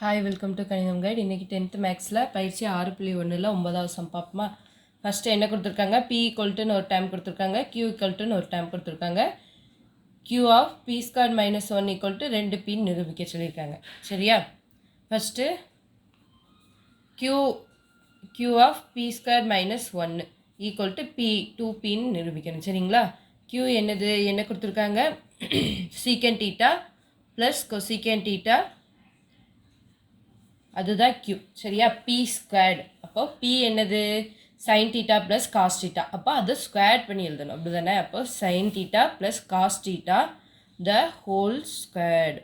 Hi welcome to கணிதம் guide. இன்றைக்கி 10th மேக்ஸில் பயிற்சி 6.1ல் 9வது சம் பார்ப்போமா. ஃபஸ்ட்டு என்ன கொடுத்துருக்காங்க? P ஈக்குவல்ட்டுன்னு ஒரு டைம் கொடுத்துருக்காங்க, Q ஈக்குவல்ட்டுன்னு ஒரு டைம் கொடுத்துருக்காங்க. Q of P square minus 1 equal to 2P நிரூபிக்க சொல்லியிருக்காங்க. சரியா? First Q of P square minus 1 equal to P 2Pன்னு நிரூபிக்கணும். சரிங்களா? Q என்ன கொடுத்துருக்காங்க? Secant theta plus cosecant theta, அதுதான் Q. சரியா? P squared. அப்போ P என்னது? Sine theta plus cos theta. அப்போ அதை ஸ்கொயர்ட் பண்ணி எழுதணும், அப்படி தானே? அப்போ sine theta plus cos theta the whole squared.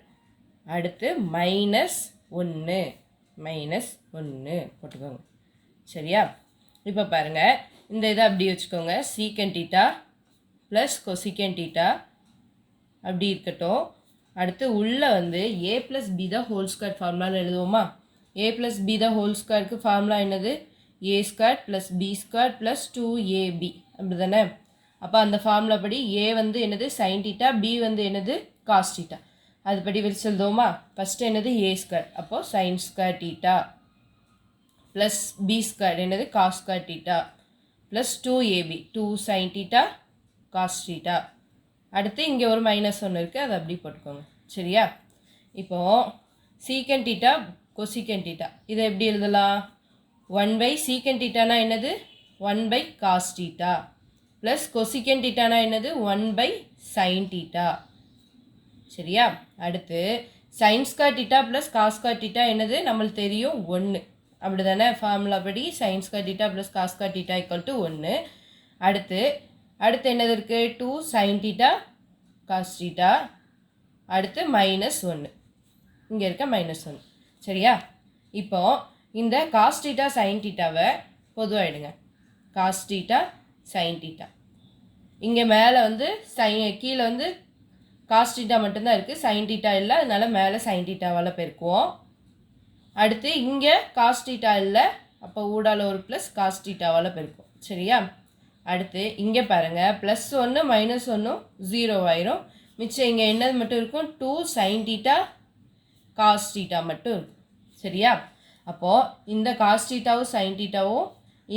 அடுத்து மைனஸ் 1 போட்டுக்கோங்க. சரியா? இப்போ பாருங்கள், இந்த இதை அப்படி வச்சுக்கோங்க. சீக்கன் டீட்டா ப்ளஸ் கொசிக்கன் டீட்டா அப்படி இருக்கட்டும். அடுத்து உள்ளே வந்து a plus B the whole square ஃபார்முலாவில் எழுதுவோமா? a plus B the whole ஸ்கொயருக்கு ஃபார்முலா என்னது? a square plus B square plus 2ab, அப்படி தானே? அப்போ அந்த ஃபார்முலா படி a வந்து என்னது? சைன் டீட்டா, b வந்து என்னது? Cos theta. அதுபடி வச்சு எழுதுவோமா? ஃபஸ்ட்டு என்னது? a square. அப்போது sine square theta plus b square என்னது? Cos square theta plus 2ab, 2 sine theta cos theta. அடுத்து இங்கே ஒரு மைனஸ் 1 இருக்குது, அதை அப்படி போட்டுக்கோங்க. சரியா? இப்போது சீக்கன் டீட்டா கொசிக்கன் டீட்டா இதை எப்படி எழுதலாம்? 1 சீக்கன் டீட்டானா என்னது? 1 காஸ் டீட்டா ப்ளஸ் கொசிக்கன் டீட்டானா என்னது? 1 சைன் டீட்டா. சரியா? அடுத்து sine square theta plus cos square theta என்னது? நம்மளுக்கு தெரியும் 1, அப்படி தானே? ஃபார்முலா படி sine square theta plus cos square theta equal to 1. அடுத்து என்னது இருக்குது? 2 சைன் டீட்டா காஸ் டீட்டா. அடுத்து மைனஸ் 1, இங்கே இருக்க மைனஸ் 1. சரியா? இப்போ இந்த காஸ் டீட்டா சைன் டீட்டாவை பொதுவாக எடுங்க. Cos theta sine theta. இங்கே மேலே வந்து கீழே வந்து காஸ் டீட்டா மட்டும்தான் இருக்குது, சைன் டீட்டா இல்லை, அதனால மேலே சைன் டீட்டாவால் பெருக்குவோம். அடுத்து இங்கே காஸ் டீட்டா இல்லை, அப்போ ஊடால ஒரு ப்ளஸ் காஸ் டீட்டாவால் பெருக்கும். சரியா? அடுத்து இங்கே பாருங்கள், ப்ளஸ் 1 மைனஸ் 1 0 ஆயிரும். மிச்சம் இங்கே என்னது மட்டும் இருக்கும்? 2 சைன் டீட்டா காஸ் டீட்டா மட்டும் இருக்கும். சரியா? அப்போது இந்த காஸ் டீட்டாவும் சைன் டீட்டாவும்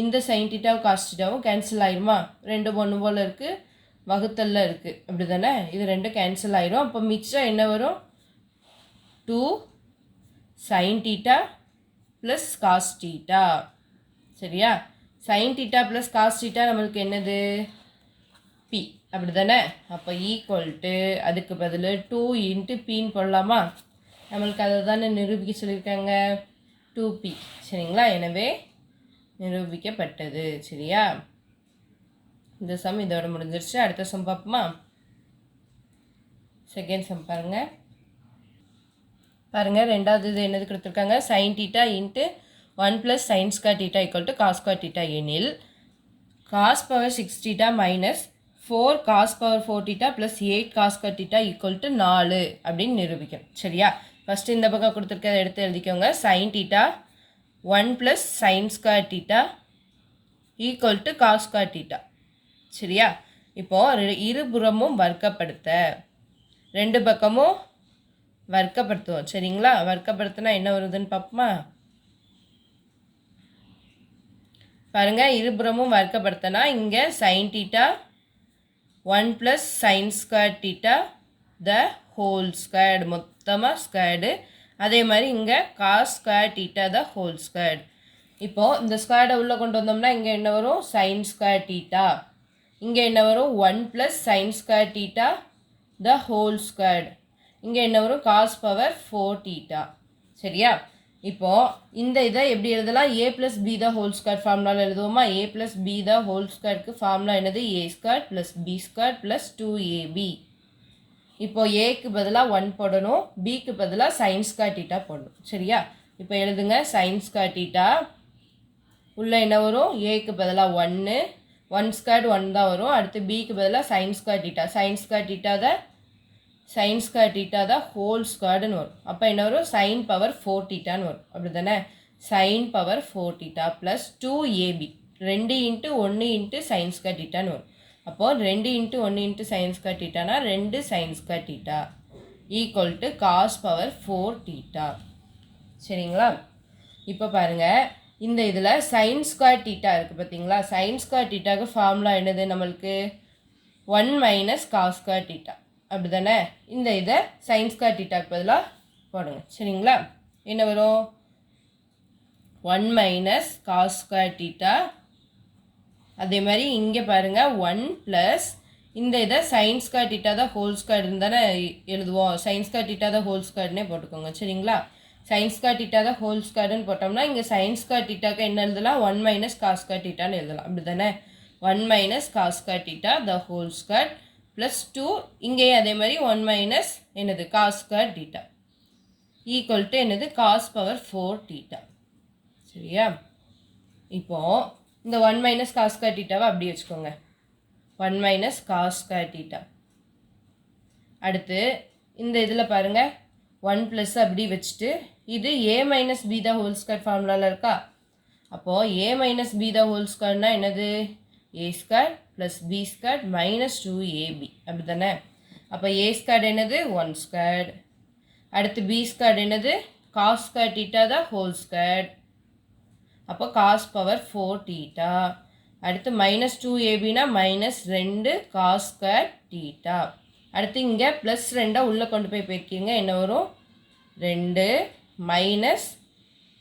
இந்த சைன் டீட்டாவும் காஸ் டீட்டாவும் கேன்சல் ஆயிருமா? 2 1 போல் இருக்குது, வகுத்தல்ல இருக்குது, அப்படி தானே? இது 2 கேன்சல் ஆயிரும். அப்போ மிச்சம் என்ன வரும்? 2 sine theta plus cos theta. சரியா? Sine theta plus cos theta நம்மளுக்கு என்னது? பி, அப்படி தானே? அப்போ ஈக்குவல் டு அதுக்கு பதில் 2 இன்ட்டு பின்னு போடலாமா? நம்மளுக்கு அதை தானே நிரூபிக்க சொல்லியிருக்காங்க, 2p. சரிங்களா? எனவே நிரூபிக்கப்பட்டது. சரியா? இந்த சம் இதோட முடிஞ்சிருச்சு. அடுத்த சம் பார்ப்போமா? செகண்ட் சம் பாருங்கள். ரெண்டாவது இது என்னது கொடுத்துருக்காங்க? Sine theta into 1 plus sine square theta equal to cos square theta எனில் cos power 6 theta minus 4 cos power 4 theta plus 8 cos square theta equal to 4 அப்படின்னு நிரூபிக்கணும். சரியா? ஃபஸ்ட்டு இந்த பக்கம் கொடுத்துருக்கதை எடுத்து எழுதிக்கோங்க. Sine theta 1 plus sine square theta equal to cos square theta. சரியா? இப்போது இருபுறமும் வர்க்கப்படுத்த, 2 பக்கமும் வர்க்கப்படுத்துவோம். சரிங்களா? வர்க்கப்படுத்தினா என்ன வருதுன்னு பார்ப்போமா? பாருங்கள், இருபுறமும் வர்க்கப்படுத்தினா இங்கே sine theta 1 plus sine square theta the whole squared, மொத்தமாக ஸ்கொயர்டு. அதே மாதிரி இங்கே cos square theta the whole squared. இப்போது இந்த ஸ்கொயர்டை உள்ளே கொண்டு வந்தோம்னா இங்கே என்ன வரும்? Sine square theta. இங்கே என்ன வரும்? 1 plus sine square theta the whole squared. இங்கே என்ன வரும்? Cos power 4 theta. சரியா? இப்போது இந்த இதை எப்படி எழுதலாம்? a plus B the whole square ஃபார்முலாவில் எழுதுவோமா? a plus B the whole ஸ்கொயருக்கு ஃபார்முலா என்னது? a square plus B square plus 2ab. இப்போது ஏக்கு பதிலாக 1 போடணும், பிக்கு பதிலாக சைன் ஸ்கொயர் டீட்டா போடணும். சரியா? இப்போ எழுதுங்க. சைன் ஸ்கொயர் டீட்டா உள்ளே என்ன வரும்? ஏக்கு பதிலாக 1 ஸ்கொயர்டு 1 தான் வரும். அடுத்து பிக்கு பதிலாக sign square theta, sign square theta தான் ஹோல் ஸ்கொயர்டுன்னு வரும். அப்போ என்ன வரும்? சைன் பவர் 4 டீட்டான்னு வரும், அப்படி தானே? Sine power 4 theta plus 2ab, 2 into 1 into sine square டீட்டான்னு வரும். அப்போது 2 இன்ட்டு 1 இன்ட்டு சைன் ஸ்கொயர் டீட்டானா 2 sine square theta equal to cos power 4 theta. சரிங்களா? இப்போ பாருங்கள், இந்த இதில் சைன் ஸ்கொயர் தீட்டா இருக்குது பார்த்தீங்களா? சைன் ஸ்கொயர் தீட்டாவுக்கு ஃபார்முலா என்னது நம்மளுக்கு? 1 மைனஸ் காஸ் ஸ்கொயர் தீட்டா, அப்படி தானே? இந்த இதை சைன் ஸ்கொயர் தீட்டாவுக்கு பதிலாக போடுங்க. சரிங்களா? என்ன வரும்? 1 மைனஸ் காஸ் ஸ்கொயர் தீட்டா. அதே மாதிரி இங்கே பாருங்கள், 1 ப்ளஸ் இந்த இதை சைன் ஸ்கொயர் தீட்டா தான் ஹோல் ஸ்கொயர்னு தானே எழுதுவோம். சைன் ஸ்கொயர் தீட்டா தான் ஹோல் ஸ்கொயர்னே போட்டுக்கோங்க. சரிங்களா? சைன் ஸ்கொயர் தீட்டா தான் ஹோல் ஸ்கொயர்னு போட்டோம்னா இங்கே சைன் ஸ்கொயர் தீட்டாக்கு என்ன எழுதலாம்? 1 மைனஸ் காஸ் ஸ்கொயர் தீட்டான்னு எழுதலாம். அப்படி தானே? 1 minus cos square theta the whole square plus 2, இங்கேயும் அதே மாதிரி 1 மைனஸ் என்னது cos square theta equal to என்னது? Cos power 4 theta. சரியா? இப்போது இந்த 1 மைனஸ் காஸ் ஸ்கொயர் தீட்டாவை அப்படி வச்சுக்கோங்க. 1 மைனஸ் காஸ் ஸ்கொயர் தீட்டா. அடுத்து இந்த இதில் பாருங்கள், 1 ப்ளஸ் அப்படி வச்சுட்டு இது a minus B the whole square ஃபார்முலாவில் இருக்கா? அப்போது a minus B the whole ஸ்கொயர்னால் என்னது? a square plus B square minus 2ab, அப்படி தானே? அப்போ a ஸ்கொயர் என்னது? 1 ஸ்கொயர். அடுத்து b ஸ்கொயர் என்னது? Cos square theta the whole square. அப்போ காஸ் பவர் 4 தீட்டா. அடுத்து மைனஸ் 2abனா மைனஸ் 2 காஸ் ஸ்கொயர் தீட்டா. அடுத்து இங்கே ப்ளஸ் 2 உள்ளே கொண்டு போய் பெருக்கிங்க, என்ன வரும்? 2 மைனஸ்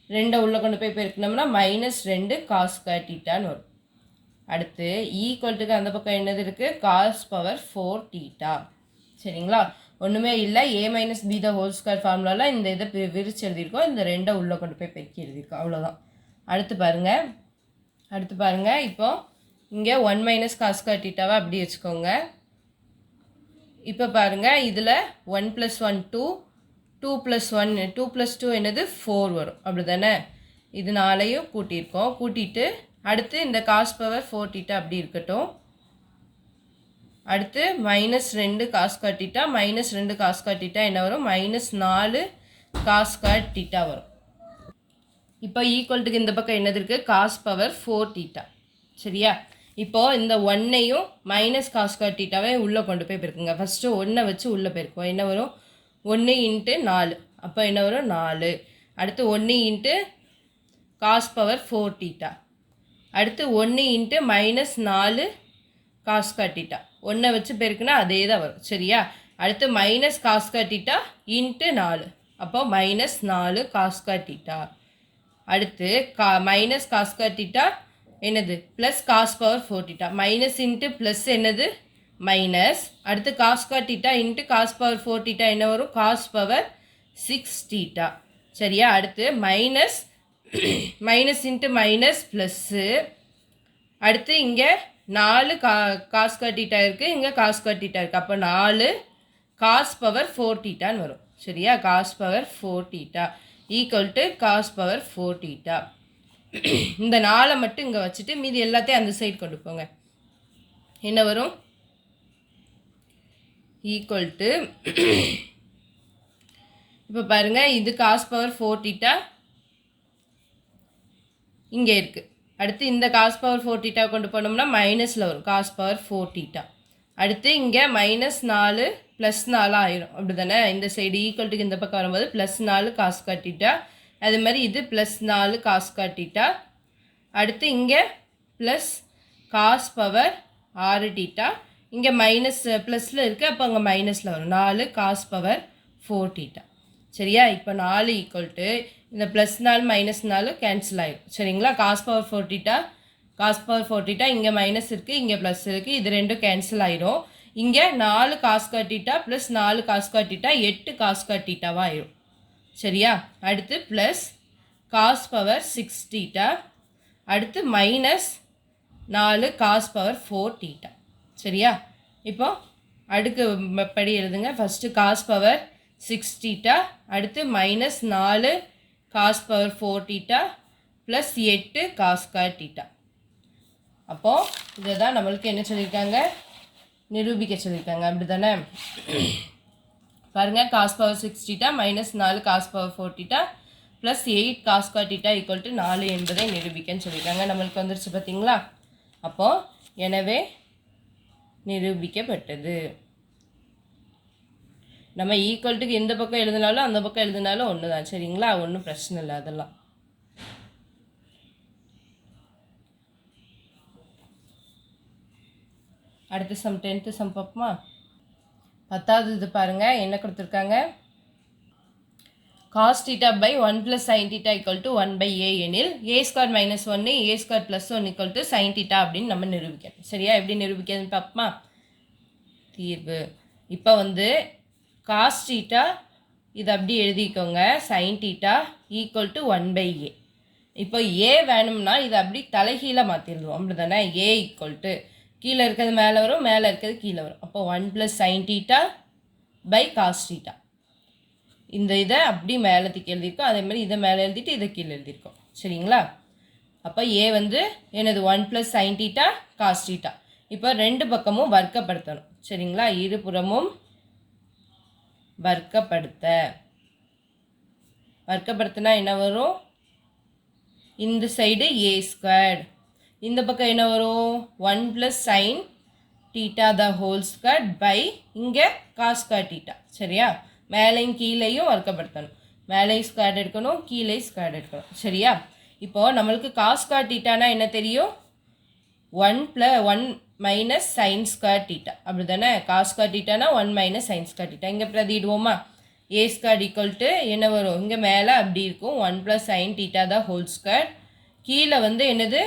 2 உள்ளே கொண்டு போய் பெருக்கினோம்னா மைனஸ் 2 காஸ் ஸ்கொயர் தீட்டான்னு வரும். அடுத்து ஈக்குவல்ட்டுக்கு அந்த பக்கம் என்னது இருக்குது? Cos power 4 theta. சரிங்களா? ஒன்றுமே இல்லை, a minus B the whole square ஃபார்முலாவில் இந்த இதை விரிச்சு எழுதியிருக்கோம், இந்த 2 உள்ளே கொண்டு போய் பெருக்கி எழுதியிருக்கோம், அவ்வளோதான். அடுத்து பாருங்கள், இப்போ இங்கே 1 மைனஸ் காஸ் ஸ்கொயர் தீட்டாவை அப்படி வச்சுக்கோங்க. இப்போ பாருங்கள், இதில் 1 + 1 2, 2 + 1 2 + 2 என்னது? 4 வரும், அப்படி தானே? இது 4ஐயும் கூட்டியிருக்கோம். கூட்டிட்டு அடுத்து இந்த காஸ் பவர் 4 தீட்டா அப்படி இருக்கட்டும். அடுத்து minus 2 cos square theta, minus 2 cos square theta என்ன வரும்? மைனஸ் 4 காஸ் ஸ்கொயர் தீட்டா வரும். இப்போ ஈக்குவல்ட்டுக்கு இந்த பக்கம் என்னது இருக்குது? Cos power 4 theta. சரியா? இப்போது இந்த 1ஐயும் மைனஸ் காஸ் ஸ்கொயர் தீட்டாவே உள்ளே கொண்டு போய் பெருக்குங்க. ஃபஸ்ட்டு 1 வச்சு உள்ளே பெருக்குவோம். என்ன வரும்? 1 × 4, அப்போ என்ன வரும்? 4. அடுத்து 1 × காஸ் பவர் 4 தீட்டா. அடுத்து 1 × மைனஸ் 4 காஸ் ஸ்கொயர் தீட்டா. 1 வச்சு பெருக்குனா அதே தான் வரும். சரியா? அடுத்து மைனஸ் காஸ் ஸ்கொயர் தீட்டா × 4, அப்போ மைனஸ் 4 காஸ் ஸ்கொயர் தீட்டா. அடுத்து மைனஸ் காஸ் ஸ்கொயர் தீட்டா என்னது? Plus cos power 4 theta. Minus into plus என்னது? மைனஸ். அடுத்து cos square theta into cos power 4 theta என்ன வரும்? Cos power 6 theta. சரியா? அடுத்து minus minus into minus plus. அடுத்து இங்கே 4 காஸ் ஸ்கொயர் தீட்டா இருக்குது, இங்கே காஸ் ஸ்கொயர் தீட்டா இருக்குது, அப்போ 4 காஸ் பவர் 4 தீட்டான்னு வரும். சரியா? Cos power 4 theta equal to cos power 4 theta. இந்த 4 மட்டும் இங்கே வச்சுட்டு மீதி எல்லாத்தையும் அந்த சைடு கொண்டு போங்க. என்ன வரும்? ஈக்குவல் டு இப்போ பாருங்கள், இது காஸ் பவர் 4 தீட்டா இங்கே இருக்குது. அடுத்து இந்த காஸ் பவர் 4 தீட்டா கொண்டு போனோம்னா மைனஸில் வரும், காஸ் பவர் 4 தீட்டா. அடுத்து இங்கே மைனஸ் 4 ப்ளஸ் 4 ஆயிரும், அப்படி தானே? இந்த சைடு ஈக்குவல்ட்டுக்கு இந்த பக்கம் வரும்போது ப்ளஸ் 4 காஸ் ஸ்கொயர் தீட்டா. அது மாதிரி இது ப்ளஸ் 4 காஸ் ஸ்கொயர் தீட்டா. அடுத்து இங்கே ப்ளஸ் காஸ் பவர் 6 தீட்டா. இங்கே மைனஸ் ப்ளஸில் இருக்குது, அப்போ அங்கே மைனஸில் வரும், 4 காஸ் பவர் 4 தீட்டா. சரியா? இப்போ 4 ஈக்குவல் டு இந்த ப்ளஸ் 4 மைனஸ் 4 கேன்சல் ஆகிடும். சரிங்களா? Cos power 4 theta, cos power 4 theta, இங்கே மைனஸ் இருக்குது, இங்கே ப்ளஸ் இருக்குது, இது ரெண்டும் கேன்சல் ஆகிடும். இங்கே 4 cos square theta plus 4 cos square theta 8 cos square தீட்டாவாக ஆயிடும். சரியா? அடுத்து ப்ளஸ் காஸ் பவர் 6 தீட்டா. அடுத்து மைனஸ் 4 காஸ் பவர் 4 தீட்டா. சரியா? இப்போ அடுக்கு படி எழுதுங்க. ஃபஸ்ட்டு காஸ் பவர் 6 தீட்டா, அடுத்து minus 4 cos power 4 theta plus 8 cos square theta. அப்போது இதை தான் நம்மளுக்கு என்ன சொல்லியிருக்காங்க? நிரூபிக்க சொல்லியிருக்காங்க, அப்படி தானே? பாருங்கள், cos power 6 theta minus 4 cos power 4 theta plus 8 cos square theta equal to 4 என்பதை நிரூபிக்கன்னு சொல்லியிருக்காங்க. நம்மளுக்கு வந்துருச்சு பார்த்தீங்களா? அப்போது எனவே நிரூபிக்கப்பட்டது. நம்ம ஈக்குவல்ட்டுக்கு இந்த பக்கம் எழுதினாலும் அந்த பக்கம் எழுதினாலும் ஒன்று தான். சரிங்களா? ஒன்றும் பிரச்சனை இல்லை அதெல்லாம். அடுத்த சம் 10th சம் பார்ப்போமா? 10வது இது பாருங்கள், என்ன கொடுத்துருக்காங்க? cos theta by 1 plus sin theta equal to 1 by a எனில் a square minus 1 a square plus 1 equal to sin theta அப்படின்னு நம்ம நிரூபிக்கணும். சரியா? எப்படி நிரூபிக்கிறதுன்னு பார்ப்போமா? தீர்வு இப்போ வந்து cos theta இது அப்படி எழுதிக்கோங்க, sin theta equal to 1 by a. இப்போ a வேணும்னா இது அப்படி தலைகீழாக மாற்றிடுவோம். அப்படி தானே? a equal to கீழே இருக்கிறது மேலே வரும், மேலே இருக்கிறது கீழே வரும். அப்போ 1 plus sin theta by cos theta. இந்த இதை அப்படி மேலே தூக்கி எழுதியிருக்கோம், அதே மாதிரி இதை மேலே எழுதிட்டு இதை கீழே எழுதியிருக்கோம். சரிங்களா? அப்போ ஏ வந்து என்னது 1 + sin theta cos theta. இப்போ ரெண்டு பக்கமும் வர்க்கப்படுத்தணும். சரிங்களா? இருபுறமும் வர்க்கப்படுத்தினா என்ன வரும்? இந்த சைடு a squared, இந்த பக்கம் என்ன வரும்? 1 + sin theta the whole squared by இங்கே cos square theta. சரியா? மேலையும் கீழையும் வர்க்கப்படுத்தணும். மேலையும் ஸ்கொயர் எடுக்கணும், கீழே ஸ்கொயர் எடுக்கணும். சரியா? இப்போது நம்மளுக்கு cos square thetaனா என்ன தெரியும்? 1 + sin square theta. அப்படி தானே? cos square thetaனா 1 - sin square theta. இங்கே பிரதிடுவோமா? a squared equal to என்ன வரும்? இங்கே மேலே அப்படி இருக்கும் 1 + sin theta the whole square. கீழே வந்து என்னது?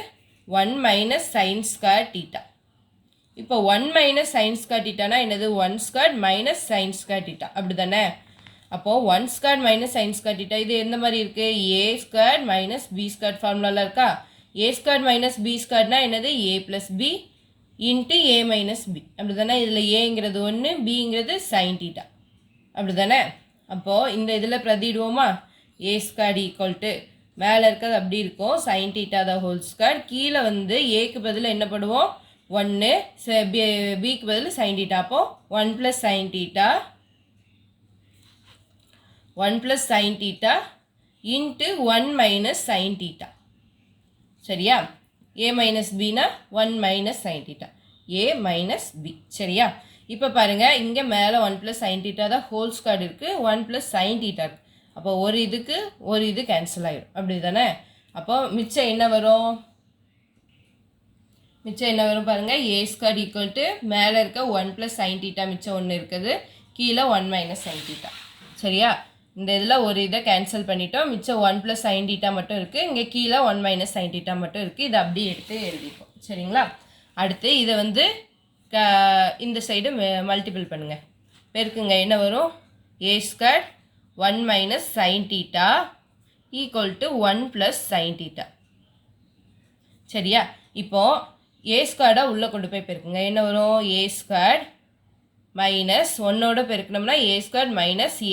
1 - sin square theta. இப்போ 1 - sin square thetaனா என்னது? 1 squared - sin square theta. அப்படி தானே? அப்போது 1 squared - sin square theta இது எந்த மாதிரி இருக்குது? a squared - b squared ஃபார்முலாவில் இருக்கா? a squared - b squaredனா என்னது? a + b into a - b. அப்படி தானே? இதில் ஏங்கிறது 1, bங்கிறது sin theta. அப்படி தானே? அப்போது இந்த இதில் பிரதிடுவோமா? a squared equal to மேலே இருக்கிறது அப்படி இருக்கும் sin theta the whole square. கீழே வந்து ஏக்கு பதில் என்ன பண்ணுவோம்? 1 பிக்கு பதில் sin theta. அப்போ 1 + sin theta 1 + sin theta into 1 - sin theta. சரியா? a - bனா 1 - sin theta, a - b. சரியா? இப்போ பாருங்கள், இங்கே மேலே 1 + sin theta தான் ஹோல் ஸ்கொயர் இருக்குது, 1 + sin theta இருக்குது. அப்போ ஒரு இதுக்கு ஒரு இது கேன்சல் ஆகிடும். அப்படி தானே? அப்போ மிச்சம் என்ன வரும்? பாருங்கள், a squared equal to மேலே இருக்க 1 + sin theta மிச்சம் 1 இருக்குது, கீழே 1 - sin theta. சரியா? இந்த இதில் ஒரு இதை கேன்சல் பண்ணிட்டோம், மிச்சம் 1 + sin theta மட்டும் இருக்குது, இங்கே கீழே 1 - sin theta மட்டும் இருக்குது. இதை அப்படி எடுத்து எழுதிப்போம். சரிங்களா? அடுத்து இதை வந்து இந்த சைடு மல்டிபிள் பண்ணுங்கள், பெருக்குங்க. என்ன வரும்? a squared 1 - sin theta equal to 1 + sin theta. சரியா? இப்போது a squared உள்ளே கொண்டு போய் பெருக்குங்க. என்ன வரும்? a squared மைனஸ் 1ஓட பெருக்கணும்னா a squared -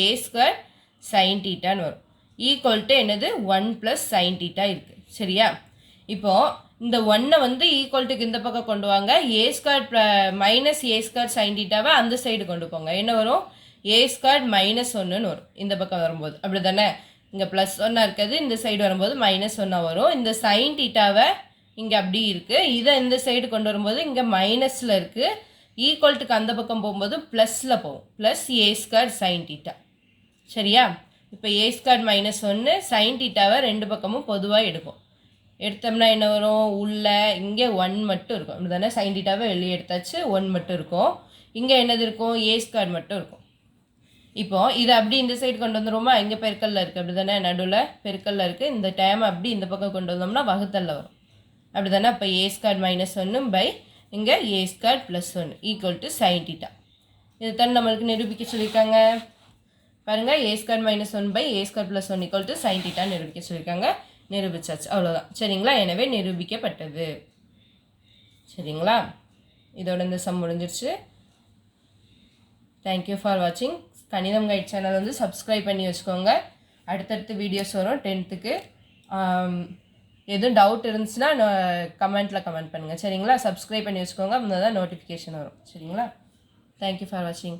a squared sin thetaன்னு வரும். ஈக்குவல் டு என்னது? 1 + sin theta இருக்குது. சரியா? இப்போது இந்த 1 வந்து ஈக்குவல்ட்டுக்கு இந்த பக்கம் கொண்டு வாங்க, a squared - a squared sin thetaவை அந்த சைடு கொண்டு போங்க. என்ன வரும்? a squared -1ன்னு வரும் இந்த பக்கம் வரும்போது. அப்படி தானே? இங்கே +1 இருக்குது, இந்த சைடு வரும்போது -1 வரும். இந்த sin thetaவை இங்கே அப்படி இருக்குது, இதை இந்த சைடு கொண்டு வரும்போது இங்கே மைனஸில் இருக்குது, ஈக்குவல்ட்டுக்கு அந்த பக்கம் போகும்போது ப்ளஸில் போகும், +a squared sin theta. சரியா? இப்போ a squared -1 sin thetaவை ரெண்டு பக்கமும் பொதுவாக எடுத்தோம்னா என்ன வரும்? உள்ள இங்கே 1 மட்டும் இருக்கும். அப்படி தானே? sin thetaவை வெளியே எடுத்தாச்சு, 1 மட்டும் இருக்கும். இங்கே என்னது இருக்கும்? a squared மட்டும் இருக்கும். இப்போது இதை அப்படி இந்த சைடு கொண்டு வந்துடுவோமா? இங்கே பெருக்கல்ல இருக்குது. அப்படி தானே? நடுவில் பெருக்கல்ல இருக்குது. இந்த டைம் அப்படி இந்த பக்கம் கொண்டு வந்தோம்னா வகுத்தல்ல வரும். அப்படி தானே? இப்போ a squared -1 பை இங்கே a squared +1 equal to sin theta. இது தான் நம்மளுக்கு நிரூபிக்க சொல்லியிருக்காங்க. பாருங்கள், a squared -1 by a squared +1 equal to sin theta நிரூபிக்க சொல்லியிருக்காங்க. நிரூபிச்சாச்சு, அவ்வளோதான். சரிங்களா? எனவே நிரூபிக்கப்பட்டது. சரிங்களா? இதோட இந்த சம் முடிஞ்சிருச்சு. தேங்க்யூ ஃபார் வாட்சிங். கணிதம் கைட் சேனல் வந்து சப்ஸ்கிரைப் பண்ணி வச்சுக்கோங்க. அடுத்தடுத்து வீடியோஸ் வரும் 10th. எதுவும் டவுட் இருந்துச்சுன்னா கமெண்ட்டில் கமெண்ட் பண்ணுங்கள். சரிங்களா? சப்ஸ்கிரைப் பண்ணி வச்சுக்கோங்க, அப்போ தான் நோட்டிஃபிகேஷன் வரும். சரிங்களா? தேங்க்யூ ஃபார் வாட்சிங்.